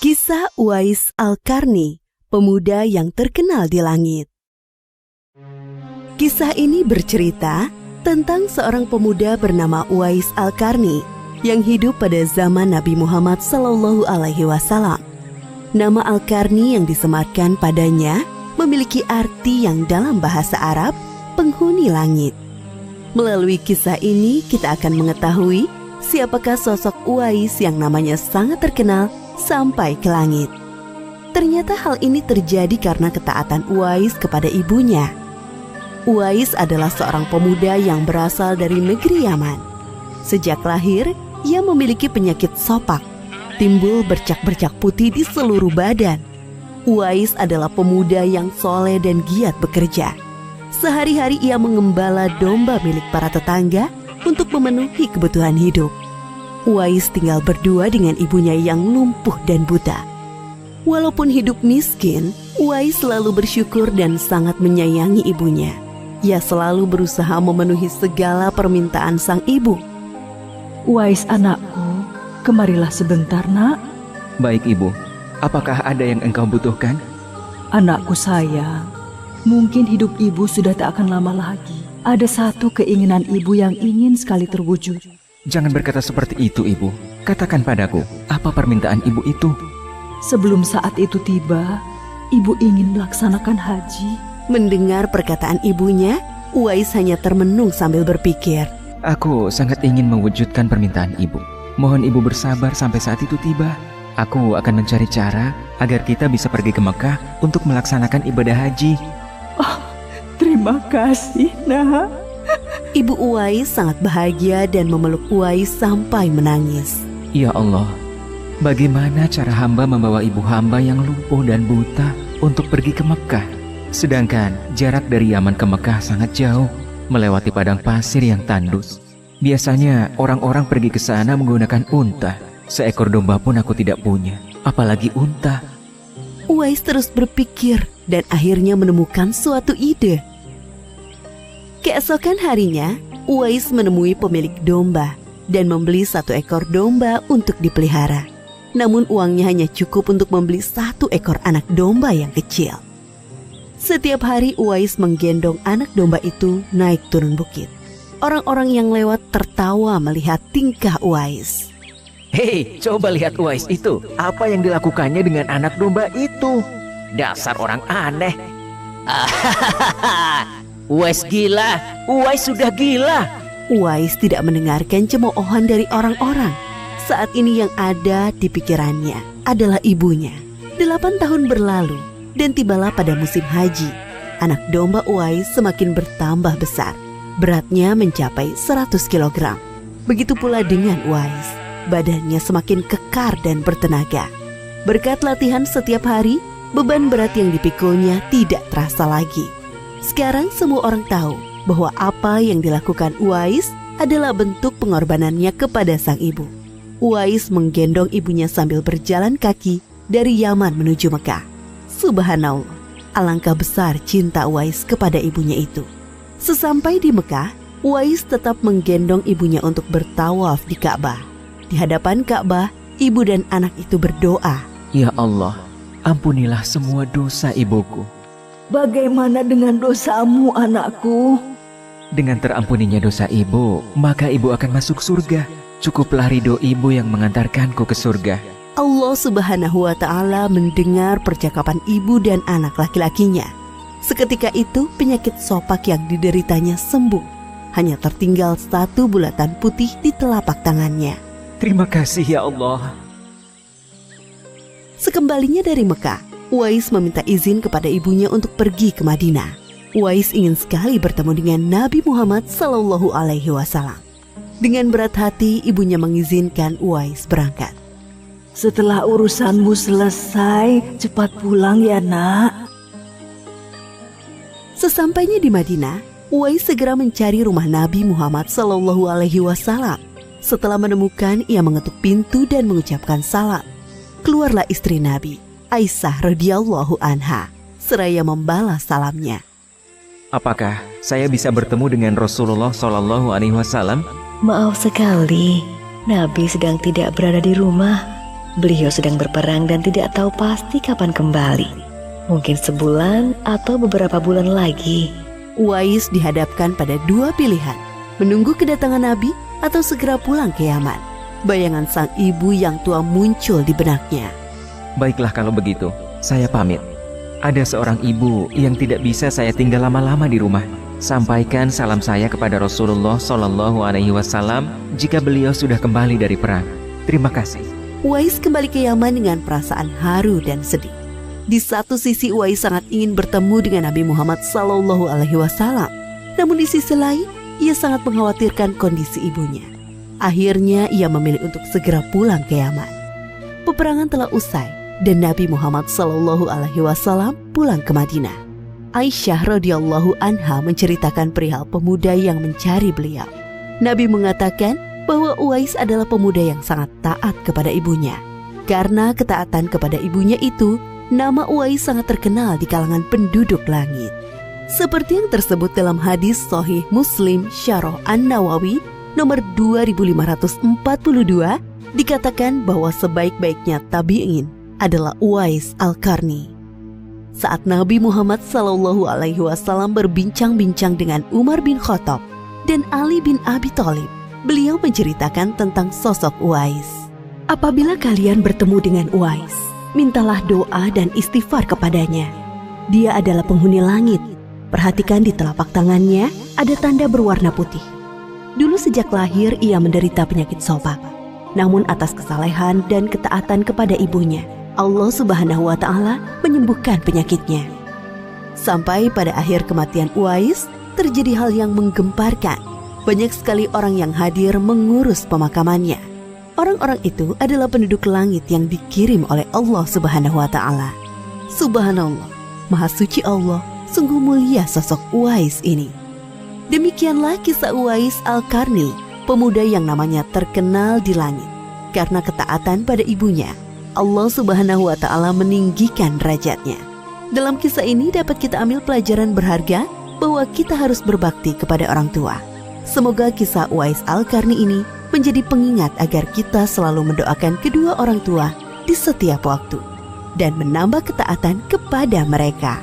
Kisah Uwais Al-Qarni, pemuda yang terkenal di langit. Kisah ini bercerita tentang seorang pemuda bernama Uwais Al-Qarni yang hidup pada zaman Nabi Muhammad SAW. Nama Al-Qarni yang disematkan padanya memiliki arti yang dalam bahasa Arab, penghuni langit. Melalui kisah ini kita akan mengetahui siapakah sosok Uwais yang namanya sangat terkenal sampai ke langit. Ternyata hal ini terjadi karena ketaatan Uwais kepada ibunya. Uwais adalah seorang pemuda yang berasal dari negeri Yaman. Sejak lahir, ia memiliki penyakit sopak, timbul bercak-bercak putih di seluruh badan. Uwais adalah pemuda yang soleh dan giat bekerja. Sehari-hari ia mengembala domba milik para tetangga untuk memenuhi kebutuhan hidup. Uwais tinggal berdua dengan ibunya yang lumpuh dan buta. Walaupun hidup miskin, Uwais selalu bersyukur dan sangat menyayangi ibunya. Ia selalu berusaha memenuhi segala permintaan sang ibu. Uwais anakku, kemarilah sebentar nak. Baik ibu, apakah ada yang engkau butuhkan? Anakku sayang, mungkin hidup ibu sudah tak akan lama lagi. Ada satu keinginan ibu yang ingin sekali terwujud. Jangan berkata seperti itu ibu. Katakan padaku, apa permintaan ibu itu? Sebelum saat itu tiba, ibu ingin melaksanakan haji. Mendengar perkataan ibunya, Uwais hanya termenung sambil berpikir. Aku sangat ingin mewujudkan permintaan ibu. Mohon ibu bersabar sampai saat itu tiba. Aku akan mencari cara agar kita bisa pergi ke Mekah untuk melaksanakan ibadah haji. Oh, terima kasih nak. Ibu Uwais sangat bahagia dan memeluk Uwais sampai menangis. Ya Allah, bagaimana cara hamba membawa ibu hamba yang lumpuh dan buta untuk pergi ke Mekah? Sedangkan jarak dari Yaman ke Mekah sangat jauh, melewati padang pasir yang tandus. Biasanya orang-orang pergi ke sana menggunakan unta. Seekor domba pun aku tidak punya, apalagi unta. Uwais terus berpikir dan akhirnya menemukan suatu ide. Keesokan harinya, Uwais menemui pemilik domba dan membeli 1 ekor domba untuk dipelihara. Namun uangnya hanya cukup untuk membeli 1 ekor anak domba yang kecil. Setiap hari Uwais menggendong anak domba itu naik turun bukit. Orang-orang yang lewat tertawa melihat tingkah Uwais. Hei, coba lihat Uwais itu. Apa yang dilakukannya dengan anak domba itu? Dasar orang aneh. Uwais gila, Uwais sudah gila. Uwais tidak mendengarkan cemoohan dari orang-orang. Saat ini yang ada di pikirannya adalah ibunya. 8 tahun berlalu dan tibalah pada musim haji. Anak domba Uwais semakin bertambah besar. Beratnya mencapai 100 kg. Begitu pula dengan Uwais. Badannya semakin kekar dan bertenaga. Berkat latihan setiap hari, beban berat yang dipikulnya tidak terasa lagi. Sekarang semua orang tahu bahwa apa yang dilakukan Uwais adalah bentuk pengorbanannya kepada sang ibu. Uwais menggendong ibunya sambil berjalan kaki dari Yaman menuju Mekah. Subhanallah, alangkah besar cinta Uwais kepada ibunya itu. Sesampai di Mekah, Uwais tetap menggendong ibunya untuk bertawaf di Ka'bah. Di hadapan Ka'bah, ibu dan anak itu berdoa. Ya Allah, ampunilah semua dosa ibuku. Bagaimana dengan dosamu anakku? Dengan terampuninya dosa ibu, maka ibu akan masuk surga. Cukuplah ridho ibu yang mengantarkanku ke surga. Allah Subhanahu wa Ta'ala mendengar percakapan ibu dan anak laki-lakinya. Seketika itu penyakit sopak yang dideritanya sembuh. Hanya tertinggal 1 bulatan putih di telapak tangannya. Terima kasih ya Allah. Sekembalinya dari Mekah, Uwais meminta izin kepada ibunya untuk pergi ke Madinah. Uwais ingin sekali bertemu dengan Nabi Muhammad SAW. Dengan berat hati, ibunya mengizinkan Uwais berangkat. Setelah urusanmu selesai, cepat pulang ya nak. Sesampainya di Madinah, Uwais segera mencari rumah Nabi Muhammad SAW. Setelah menemukan, ia mengetuk pintu dan mengucapkan salam. Keluarlah istri Nabi, Aisyah radhiyallahu anha, seraya membalas salamnya. Apakah saya bisa bertemu dengan Rasulullah SAW? Maaf sekali, Nabi sedang tidak berada di rumah. Beliau sedang berperang dan tidak tahu pasti kapan kembali. Mungkin sebulan atau beberapa bulan lagi. Uwais dihadapkan pada dua pilihan, menunggu kedatangan Nabi atau segera pulang ke Yaman. Bayangan sang ibu yang tua muncul di benaknya. Baiklah kalau begitu, saya pamit. Ada seorang ibu yang tidak bisa saya tinggal lama-lama di rumah. Sampaikan salam saya kepada Rasulullah SAW jika beliau sudah kembali dari perang. Terima kasih. Uwais kembali ke Yaman dengan perasaan haru dan sedih. Di satu sisi Uwais sangat ingin bertemu dengan Nabi Muhammad SAW. Namun di sisi lain, ia sangat mengkhawatirkan kondisi ibunya. Akhirnya ia memilih untuk segera pulang ke Yaman. Peperangan telah usai dan Nabi Muhammad SAW pulang ke Madinah. Aisyah radhiyallahu anha menceritakan perihal pemuda yang mencari beliau. Nabi mengatakan bahwa Uwais adalah pemuda yang sangat taat kepada ibunya. Karena ketaatan kepada ibunya itu, nama Uwais sangat terkenal di kalangan penduduk langit. Seperti yang tersebut dalam hadis Sahih Muslim Syarah An-Nawawi nomor 2542, dikatakan bahwa sebaik-baiknya tabi'in adalah Uwais Al-Qarni. Saat Nabi Muhammad SAW berbincang-bincang dengan Umar bin Khattab dan Ali bin Abi Thalib, beliau menceritakan tentang sosok Uwais. Apabila kalian bertemu dengan Uwais, mintalah doa dan istighfar kepadanya. Dia adalah penghuni langit. Perhatikan di telapak tangannya ada tanda berwarna putih. Dulu sejak lahir ia menderita penyakit sobak. Namun atas kesalehan dan ketaatan kepada ibunya, Allah Subhanahu wa Ta'ala menyembuhkan penyakitnya. Sampai pada akhir kematian Uwais, terjadi hal yang menggemparkan. Banyak sekali orang yang hadir mengurus pemakamannya. Orang-orang itu adalah penduduk langit yang dikirim oleh Allah Subhanahu wa Ta'ala. Subhanallah, Maha Suci Allah, sungguh mulia sosok Uwais ini. Demikianlah kisah Uwais Al-Qarni, pemuda yang namanya terkenal di langit. Karena ketaatan pada ibunya, Allah Subhanahu wa Ta'ala meninggikan derajatnya. Dalam kisah ini dapat kita ambil pelajaran berharga bahwa kita harus berbakti kepada orang tua. Semoga kisah Uwais Al-Qarni ini menjadi pengingat agar kita selalu mendoakan kedua orang tua di setiap waktu dan menambah ketaatan kepada mereka.